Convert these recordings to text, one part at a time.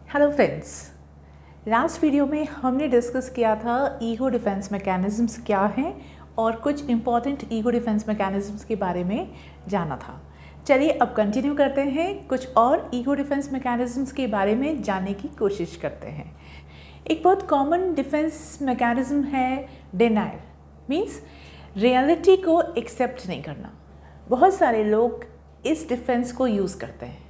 Hello friends, last video में हमने discuss किया था ईगो डिफेंस मैकेनिज़म्स क्या हैं और कुछ इम्पॉर्टेंट ईगो डिफेंस मैकेनिज़म्स के बारे में जाना था। चलिए अब कंटिन्यू करते हैं, कुछ और ईगो डिफेंस मैकेनिज़म्स के बारे में जानने की कोशिश करते हैं। एक बहुत कॉमन डिफेंस मैकेनिज़्म है डिनायल, मीन्स रियलिटी को एक्सेप्ट नहीं करना। बहुत सारे लोग इस डिफेंस को यूज़ करते हैं,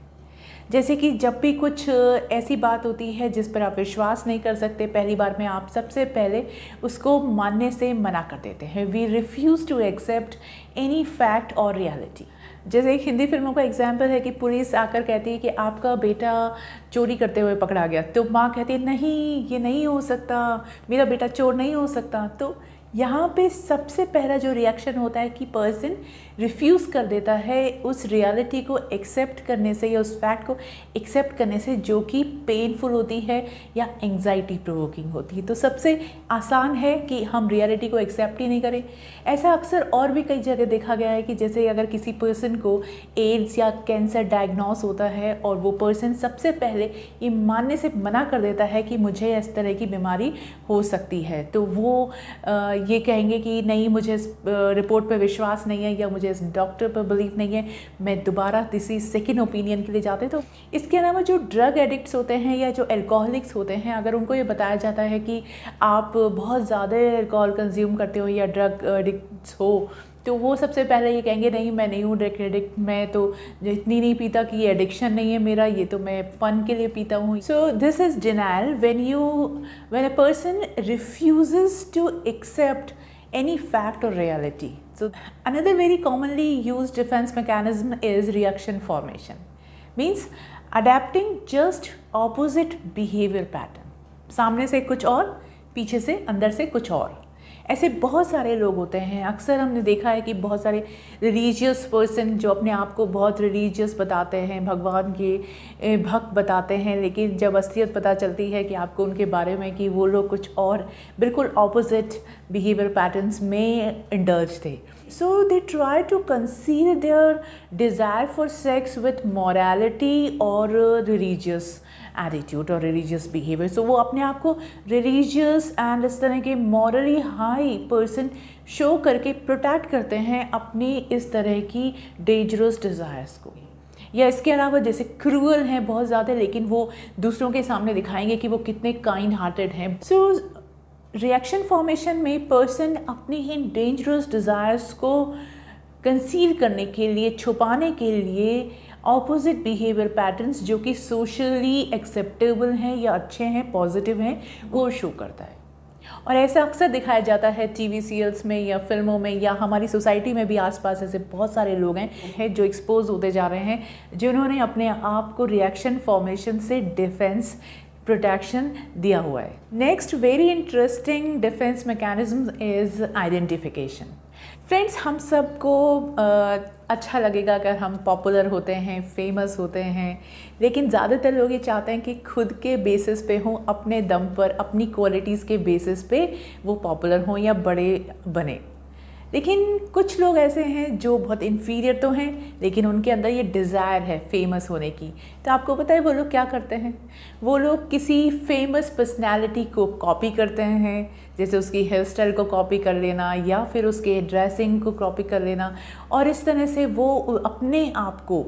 जैसे कि जब भी कुछ ऐसी बात होती है जिस पर आप विश्वास नहीं कर सकते, पहली बार में आप सबसे पहले उसको मानने से मना कर देते हैं। We refuse to accept any fact और रियलिटी। जैसे एक हिंदी फिल्मों का एग्जाम्पल है कि पुलिस आकर कहती है कि आपका बेटा चोरी करते हुए पकड़ा गया, तो माँ कहती है नहीं, ये नहीं हो सकता, मेरा बेटा चोर नहीं हो सकता। तो यहाँ पे सबसे पहला जो रिएक्शन होता है कि पर्सन रिफ्यूज़ कर देता है उस रियलिटी को एक्सेप्ट करने से या उस फैक्ट को एक्सेप्ट करने से जो कि पेनफुल होती है या एंग्जाइटी प्रोवोकिंग होती है। तो सबसे आसान है कि हम रियलिटी को एक्सेप्ट ही नहीं करें। ऐसा अक्सर और भी कई जगह देखा गया है कि जैसे अगर किसी पर्सन को एड्स या कैंसर डायग्नोस होता है और वो पर्सन सबसे पहले ये मानने से मना कर देता है कि मुझे इस तरह की बीमारी हो सकती है, तो वो ये कहेंगे कि नहीं, मुझे इस रिपोर्ट पर विश्वास नहीं है या मुझे इस डॉक्टर पर बिलीव नहीं है, मैं दोबारा किसी सेकेंड ओपिनियन के लिए जाते। तो इसके अलावा जो ड्रग एडिक्ट्स होते हैं या जो एल्कोहलिक्स होते हैं, अगर उनको ये बताया जाता है कि आप बहुत ज़्यादा एल्कोहल कंज्यूम करते हो या ड्रग एडिक्ट्स हो, तो वो सबसे पहले ये कहेंगे नहीं, मैं नहीं हूँ ड्रग एडिक्ट, मैं तो इतनी नहीं पीता कि ये एडिक्शन नहीं है मेरा, ये तो मैं फ़न के लिए पीता हूँ। So this is denial when a person refuses to accept any fact or reality. So another very commonly used defense mechanism is reaction formation, means adapting just opposite behavior pattern. सामने से कुछ और, पीछे से अंदर से कुछ और। ऐसे बहुत सारे लोग होते हैं। अक्सर हमने देखा है कि बहुत सारे रिलीजियस पर्सन जो अपने आप को बहुत रिलीजियस बताते हैं, भगवान के भक्त बताते हैं, लेकिन जब असलियत पता चलती है कि आपको उनके बारे में कि वो लोग कुछ और बिल्कुल ऑपोजिट बिहेवियर पैटर्न्स में इंडल्ज थे। So they try to conceal their desire for sex with morality और रिलीजियस एटीट्यूड और रिलीजियस बिहेवियर। सो वो अपने आप को रिलीजियस एंड इस तरह के मॉरली हाई पर्सन शो करके प्रोटेक्ट करते हैं अपनी इस तरह की डेंजरस डिज़ायर्स को। या इसके अलावा जैसे क्रूअल हैं बहुत ज़्यादा, लेकिन वो दूसरों के सामने दिखाएंगे कि वो कितने काइंड हार्टेड हैं। सो रिएक्शन फॉर्मेशन में पर्सन अपनी इन डेंजरस डिज़ायर्स को कंसील करने के लिए, छुपाने के लिए ऑपोजिट बिहेवियर पैटर्न्स जो कि सोशली एक्सेप्टेबल हैं या अच्छे हैं, पॉजिटिव हैं, वो शो करता है। और ऐसा अक्सर दिखाया जाता है टीवी सीरियल्स में या फिल्मों में, या हमारी सोसाइटी में भी आसपास ऐसे बहुत सारे लोग हैं जो एक्सपोज होते जा रहे हैं, जिन्होंने अपने आप को रिएक्शन फॉर्मेशन से डिफेंस प्रोटेक्शन दिया हुआ है। Next very interesting defence mechanism is identification. Friends, हम सबको अच्छा लगेगा अगर हम पॉपुलर होते हैं, फेमस होते हैं, लेकिन ज़्यादातर लोग ये चाहते हैं कि खुद के बेसिस पे हों, अपने दम पर, अपनी क्वालिटीज़ के बेसिस पे वो पॉपुलर हों या बड़े बने। लेकिन कुछ लोग ऐसे हैं जो बहुत इन्फीरियर तो हैं, लेकिन उनके अंदर ये डिज़ायर है फेमस होने की। तो आपको पता है वो लोग क्या करते हैं? वो लोग किसी फेमस पर्सनैलिटी को कॉपी करते हैं, जैसे उसकी हेयर स्टाइल को कॉपी कर लेना या फिर उसके ड्रेसिंग को कॉपी कर लेना, और इस तरह से वो अपने आप को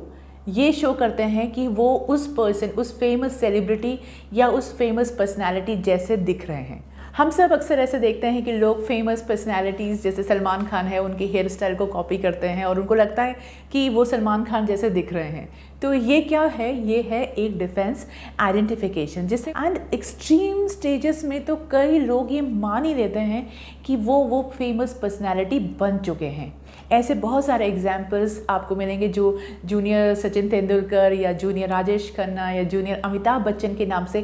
ये शो करते हैं कि वो उस पर्सन, उस फेमस सेलिब्रिटी या उस फेमस पर्सनैलिटी जैसे दिख रहे हैं। हम सब अक्सर ऐसे देखते हैं कि लोग फेमस पर्सनैलिटीज़ जैसे सलमान खान है, उनकी हेयर स्टाइल को कॉपी करते हैं और उनको लगता है कि वो सलमान खान जैसे दिख रहे हैं। तो ये क्या है? ये है एक डिफेंस आइडेंटिफिकेशन, जिससे एंड एक्सट्रीम स्टेजेस में तो कई लोग ये मान ही लेते हैं कि वो फेमस पर्सनैलिटी बन चुके हैं। ऐसे बहुत सारे एग्जाम्पल्स आपको मिलेंगे जो जूनियर सचिन तेंदुलकर या जूनियर राजेश खन्ना या जूनियर अमिताभ बच्चन के नाम से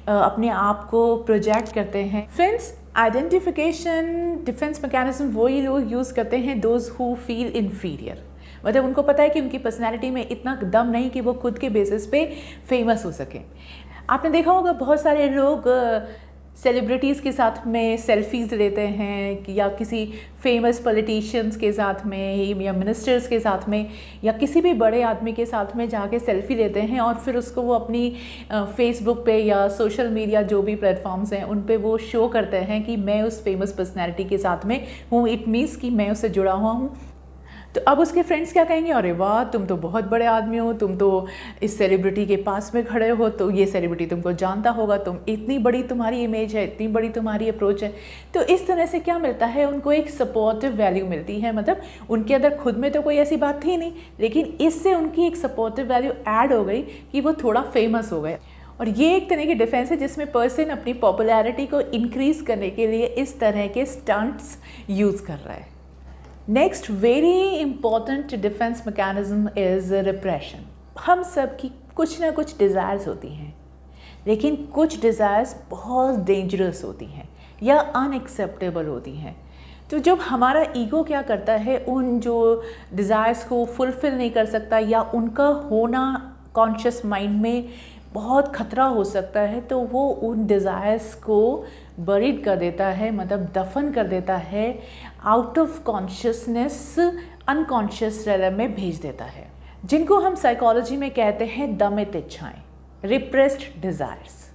अपने आप को प्रोजेक्ट करते हैं। फ्रेंड्स, आइडेंटिफिकेशन डिफेंस मैकेनिज्म वही लोग यूज़ करते हैं दोज हु फील इन्फीरियर, मतलब उनको पता है कि उनकी पर्सनैलिटी में इतना दम नहीं कि वो खुद के बेसिस पे फेमस हो सके। आपने देखा होगा बहुत सारे लोग सेलिब्रिटीज़ के साथ में सेल्फीज़ लेते हैं, या किसी फेमस पॉलिटिशियंस के साथ में, या मिनिस्टर्स के साथ में, या किसी भी बड़े आदमी के साथ में जाके सेल्फी लेते हैं और फिर उसको वो अपनी फेसबुक पे या सोशल मीडिया जो भी प्लेटफॉर्म्स हैं उन पे वो शो करते हैं कि मैं उस फेमस पर्सनैलिटी के साथ में हूँ। इट मीन्स कि मैं उससे जुड़ा हुआ हूँ। तो अब उसके फ्रेंड्स क्या कहेंगे, अरे वाह तुम तो बहुत बड़े आदमी हो, तुम तो इस सेलिब्रिटी के पास में खड़े हो, तो ये सेलिब्रिटी तुमको जानता होगा, तुम इतनी बड़ी तुम्हारी इमेज है, इतनी बड़ी तुम्हारी अप्रोच है। तो इस तरह से क्या मिलता है, उनको एक सपोर्टिव वैल्यू मिलती है। मतलब उनके अंदर खुद में तो कोई ऐसी बात थी नहीं, लेकिन इससे उनकी एक सपोर्टिव वैल्यू ऐड हो गई कि वो थोड़ा फेमस हो गए। और ये एक तरह की डिफेंस है जिसमें पर्सन अपनी पॉपुलैरिटी को इंक्रीज़ करने के लिए इस तरह के स्टंट्स यूज़ कर रहा है। Next very important defence mechanism is repression. हम सब की कुछ ना कुछ डिज़ायर्स होती हैं, लेकिन कुछ डिज़ायर्स बहुत डेंजरस होती हैं या अनएक्सेप्टेबल होती हैं। तो जब हमारा ईगो क्या करता है, उन जो डिज़ायर्स को फुलफ़िल नहीं कर सकता या उनका होना कॉन्शियस माइंड में बहुत ख़तरा हो सकता है, तो वो उन डिज़ायर्स को बरीड कर देता है, मतलब दफन कर देता है, आउट ऑफ कॉन्शियसनेस अनकॉन्शियस रेलम में भेज देता है, जिनको हम साइकोलॉजी में कहते हैं दमित इच्छाएं, रिप्रेस्ड डिज़ायर्स।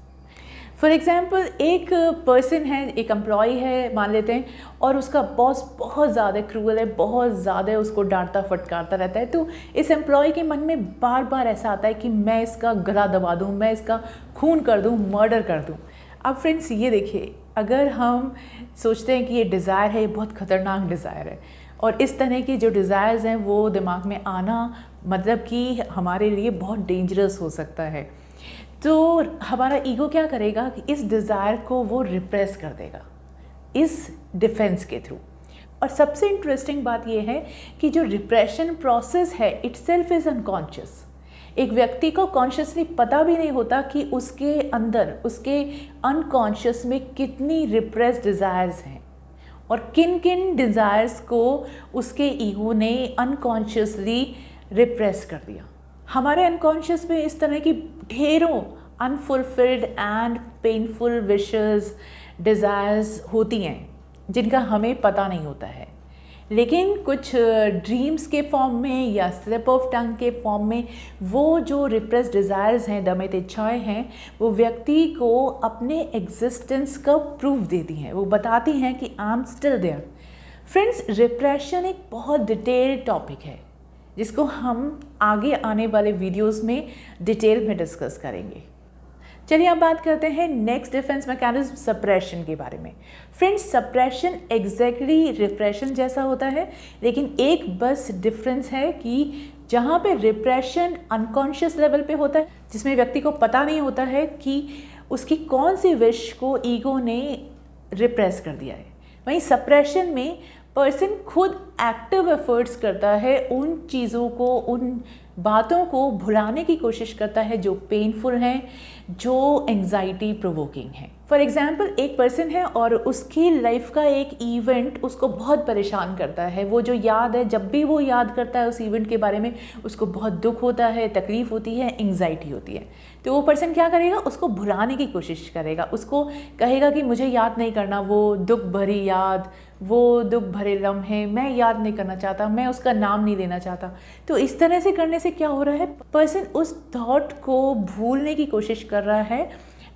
फॉर एग्ज़ाम्पल, एक पर्सन है, एक एम्प्लॉय है मान लेते हैं, और उसका बॉस बहुत ज़्यादा क्रूअल है, बहुत ज़्यादा उसको डांटता फटकारता रहता है। तो इस एम्प्लॉय के मन में बार बार ऐसा आता है कि मैं इसका गला दबा दूँ, मैं इसका खून कर दूँ, मर्डर कर दूँ। अब फ्रेंड्स ये देखिए, अगर हम सोचते हैं कि ये डिज़ायर है, ये बहुत ख़तरनाक डिज़ायर है, और इस तरह की जो डिज़ायर्स हैं वो दिमाग में आना मतलब कि हमारे लिए बहुत डेंजरस हो सकता है। तो हमारा ईगो क्या करेगा कि इस डिज़ायर को वो रिप्रेस कर देगा इस डिफेंस के थ्रू। और सबसे इंटरेस्टिंग बात ये है कि जो रिप्रेशन प्रोसेस है इटसेल्फ इज़ अनकॉन्शियस। एक व्यक्ति को कॉन्शियसली पता भी नहीं होता कि उसके अंदर, उसके अनकॉन्शियस में कितनी रिप्रेस डिज़ायर्स हैं और किन किन डिज़ायर्स को उसके ईगो ने अनकॉन्शियसली रिप्रेस कर दिया। हमारे अनकॉन्शियस में इस तरह की ढेरों unfulfilled and painful wishes, desires होती हैं जिनका हमें पता नहीं होता है, लेकिन कुछ ड्रीम्स के फॉर्म में या स्लिप ऑफ टंग के फॉर्म में वो जो रिप्रेस डिज़ायर्स हैं, दमित इच्छाएं हैं, वो व्यक्ति को अपने एग्जिस्टेंस का प्रूफ देती हैं, वो बताती हैं कि I am still there. Friends, repression एक बहुत डिटेल्ड टॉपिक है जिसको हम आगे आने वाले वीडियोस में डिटेल में डिस्कस करेंगे। चलिए अब बात करते हैं नेक्स्ट डिफेंस मैकेनिज्म, सप्रेशन के बारे में। फ्रेंड्स, सप्रेशन एग्जैक्टली रिप्रेशन जैसा होता है, लेकिन एक बस डिफरेंस है कि जहाँ पे रिप्रेशन अनकॉन्शियस लेवल पे होता है, जिसमें व्यक्ति को पता नहीं होता है कि उसकी कौन सी विश को ईगो ने रिप्रेस कर दिया है, वहीं सप्रेशन में पर्सन खुद एक्टिव एफर्ट्स करता है, उन चीज़ों को, उन बातों को भुलाने की कोशिश करता है जो पेनफुल हैं, जो एंग्जाइटी प्रोवोकिंग है। फॉर एग्जाम्पल, एक पर्सन है और उसकी लाइफ का एक इवेंट उसको बहुत परेशान करता है। वो जो याद है, जब भी वो याद करता है उस इवेंट के बारे में, उसको बहुत दुख होता है, तकलीफ़ होती है, एंग्जाइटी होती है। तो वो पर्सन क्या करेगा, उसको भुलाने की कोशिश करेगा, उसको कहेगा कि मुझे याद नहीं करना, वो दुख भरी याद, वो दुख भरे लम्हे मैं याद नहीं करना चाहता, मैं उसका नाम नहीं लेना चाहता। तो इस तरह से करने से क्या हो रहा है, पर्सन उस थॉट को भूलने की कोशिश कर रहा है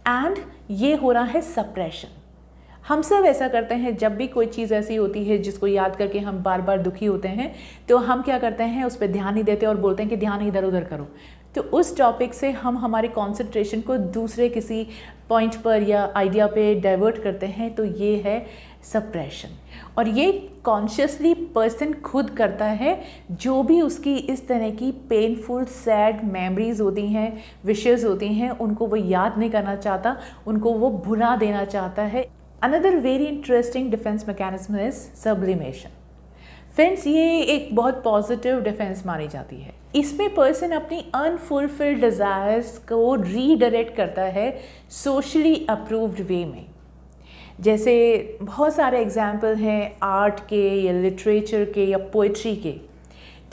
एंड ये हो रहा है सप्रेशन। हम सब ऐसा करते हैं, जब भी कोई चीज़ ऐसी होती है जिसको याद करके हम बार बार दुखी होते हैं, तो हम क्या करते हैं, उस पर ध्यान नहीं देते और बोलते हैं कि ध्यान इधर उधर करो। तो उस टॉपिक से हम हमारे कॉन्सेंट्रेशन को दूसरे किसी पॉइंट पर या आइडिया पे डाइवर्ट करते हैं, तो ये है सप्रेशन। और ये कॉन्शियसली पर्सन खुद करता है, जो भी उसकी इस तरह की पेनफुल सैड मेमोरीज होती हैं, विशेस होती हैं, उनको वो याद नहीं करना चाहता, उनको वो भुला देना चाहता है। Another very interesting defence mechanism is sublimation. Friends, ये एक बहुत पॉजिटिव डिफेंस मानी जाती है। इसमें पर्सन अपनी अनफुलफिल्ड डिज़ायर्स को रीडायरेक्ट करता है सोशली अप्रूव्ड वे में। जैसे बहुत सारे एग्जाम्पल हैं आर्ट के या लिटरेचर के या पोइट्री के।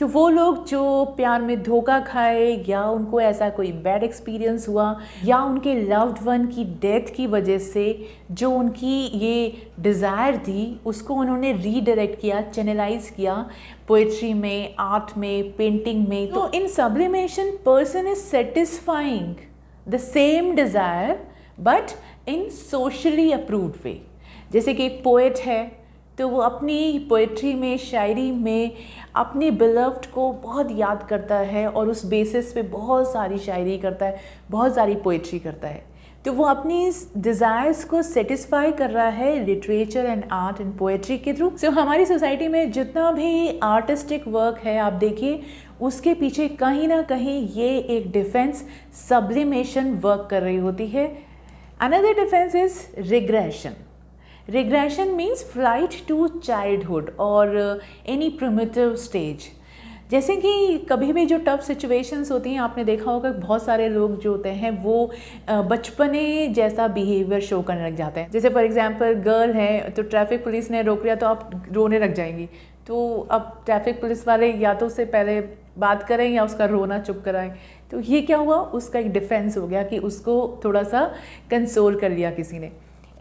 तो वो लोग जो प्यार में धोखा खाए या उनको ऐसा कोई बैड एक्सपीरियंस हुआ या उनके लव्ड वन की डेथ की वजह से जो उनकी ये डिज़ायर थी उसको उन्होंने रीडायरेक्ट किया, चैनलाइज किया पोएट्री में, आर्ट में, पेंटिंग में। तो in sublimation person is satisfying the same desire but in socially approved way. जैसे कि एक पोएट है तो वो अपनी पोएट्री में, शायरी में अपने बिलव्ड को बहुत याद करता है और उस बेसिस पे बहुत सारी शायरी करता है, बहुत सारी पोएट्री करता है। तो वो अपनी इस डिज़ायर्स को सेटिस्फाई कर रहा है literature and art and poetry के थ्रू। सो हमारी सोसाइटी में जितना भी आर्टिस्टिक वर्क है आप देखिए उसके पीछे कहीं ना कहीं ये एक डिफेंस सब्लिमेशन वर्क कर रही होती है। Another defence is regression. Regression means flight to childhood और any primitive stage। जैसे कि कभी भी जो टफ सिचुएशंस होती हैं आपने देखा होगा बहुत सारे लोग जो होते हैं वो बचपने जैसा बिहेवियर शो करने लग जाते हैं। जैसे फॉर एग्जांपल गर्ल है तो ट्रैफिक पुलिस ने रोक लिया तो आप रोने लग जाएंगी, तो अब ट्रैफिक पुलिस वाले या तो उससे पहले बात करें या उसका रोना चुप कराएं। तो ये क्या हुआ, उसका एक डिफेंस हो गया कि उसको थोड़ा सा कंसोल कर लिया किसी ने।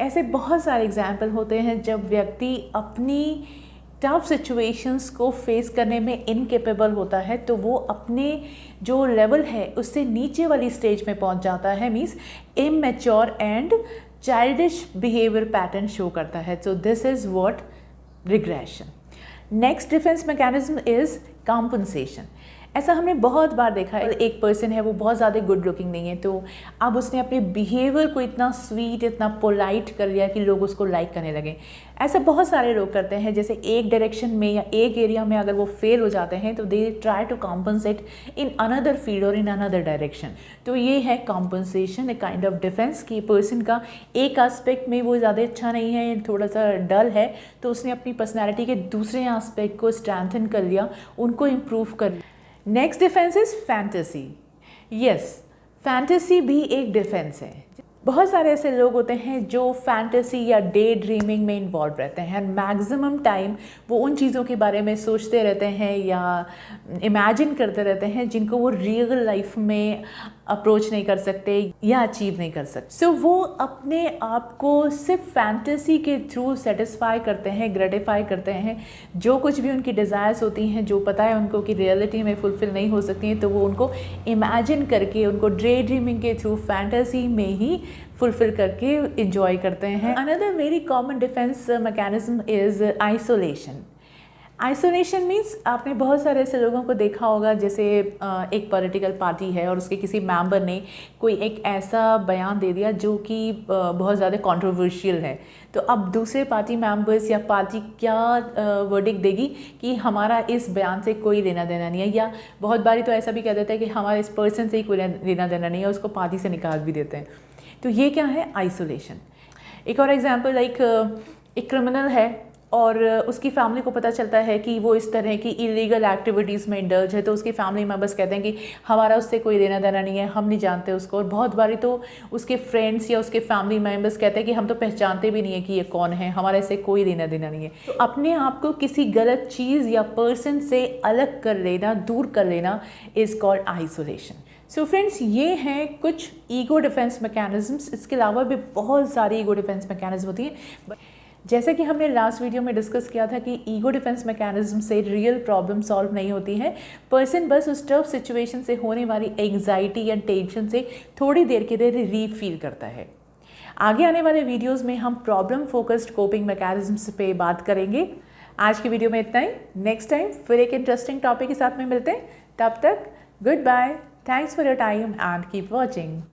ऐसे बहुत सारे एग्जाम्पल होते हैं जब व्यक्ति अपनी टफ सिचुएशंस को फेस करने में इनकेपेबल होता है तो वो अपने जो लेवल है उससे नीचे वाली स्टेज में पहुंच जाता है, means immature and childish behaviour pattern show करता है। So this is what regression. Next defence mechanism is compensation. ऐसा हमने बहुत बार देखा है, एक पर्सन है वो बहुत ज़्यादा गुड लुकिंग नहीं है तो अब उसने अपने बिहेवियर को इतना स्वीट, इतना पोलाइट कर लिया कि लोग उसको लाइक करने लगे। ऐसा बहुत सारे लोग करते हैं, जैसे एक डायरेक्शन में या एक एरिया में अगर वो फेल हो जाते हैं तो they try to compensate in another field और इन अनदर डायरेक्शन। तो ये है compensation, a kind of defence कि पर्सन का एक एस्पेक्ट में वो ज़्यादा अच्छा नहीं है, थोड़ा सा डल है, तो उसने अपनी पर्सनैलिटी के दूसरे एस्पेक्ट को स्ट्रेंथन कर लिया, उनको इम्प्रूव कर लिया। Next defence is fantasy. Yes, fantasy भी एक डिफेंस है। बहुत सारे ऐसे लोग होते हैं जो फैंटेसी या डे ड्रीमिंग में इन्वॉल्व रहते हैं। मैक्सिमम टाइम वो उन चीज़ों के बारे में सोचते रहते हैं या इमेजिन करते रहते हैं जिनको वो रियल लाइफ में अप्रोच नहीं कर सकते या अचीव नहीं कर सकते। सो वो अपने आप को सिर्फ फैंटेसी के थ्रू सेटिस्फाई करते हैं, ग्रेटिफाई करते हैं। जो कुछ भी उनकी डिज़ायर्स होती हैं, जो पता है उनको कि रियलिटी में फुलफिल नहीं हो सकती हैं, तो वो उनको इमेजिन करके, उनको डे ड्रीमिंग के थ्रू फैंटेसी में ही फुलफिल करके इंजॉय करते हैं। Another very common defence mechanism is isolation. Isolation means आपने बहुत सारे ऐसे लोगों को देखा होगा, जैसे एक पॉलिटिकल पार्टी है और उसके किसी मेंबर ने कोई एक ऐसा बयान दे दिया जो कि बहुत ज़्यादा कंट्रोवर्शियल है, तो अब दूसरे पार्टी मेंबर्स या पार्टी क्या वर्डिक्ट देगी कि हमारा इस बयान से कोई लेना देना नहीं है, या बहुत बारी तो ऐसा भी कह देता है कि हमारे इस पर्सन से ही कोई लेना देना नहीं है, उसको पार्टी से निकाल भी देते हैं। तो ये क्या है, आइसोलेशन। एक और एग्जांपल, लाइक एक क्रिमिनल है और उसकी फैमिली को पता चलता है कि वो इस तरह की इलीगल एक्टिविटीज़ में इंडल्ज है, तो उसके फैमिली मेम्बर्स कहते हैं कि हमारा उससे कोई लेना देना नहीं है, हम नहीं जानते उसको। और बहुत बारी तो उसके फ्रेंड्स या उसके फैमिली मेम्बर्स कहते हैं कि हम तो पहचानते भी नहीं है कि ये कौन है, हमारे इससे कोई लेना देना नहीं है। तो अपने आप को किसी गलत चीज़ या पर्सन से अलग कर लेना, दूर कर लेना is called isolation. So friends, ये हैं कुछ ईगो डिफेंस मैकेनिज्म्स। इसके अलावा भी बहुत सारी ईगो डिफेंस मैकेनिज्म होती हैं। जैसे कि हमने लास्ट वीडियो में डिस्कस किया था कि ईगो डिफेंस मैकेनिज्म से रियल प्रॉब्लम सॉल्व नहीं होती है। पर्सन बस उस टफ सिचुएशन से होने वाली एंग्जाइटी या टेंशन से थोड़ी देर के लिए रिलीफ फील करता है। आगे आने वाले वीडियोस में हम प्रॉब्लम फोकस्ड कोपिंग मैकेनिज्म्स पे बात करेंगे। आज की वीडियो में इतना ही। नेक्स्ट टाइम फिर एक इंटरेस्टिंग टॉपिक के साथ में मिलते हैं। तब तक goodbye, thanks for your time and keep watching.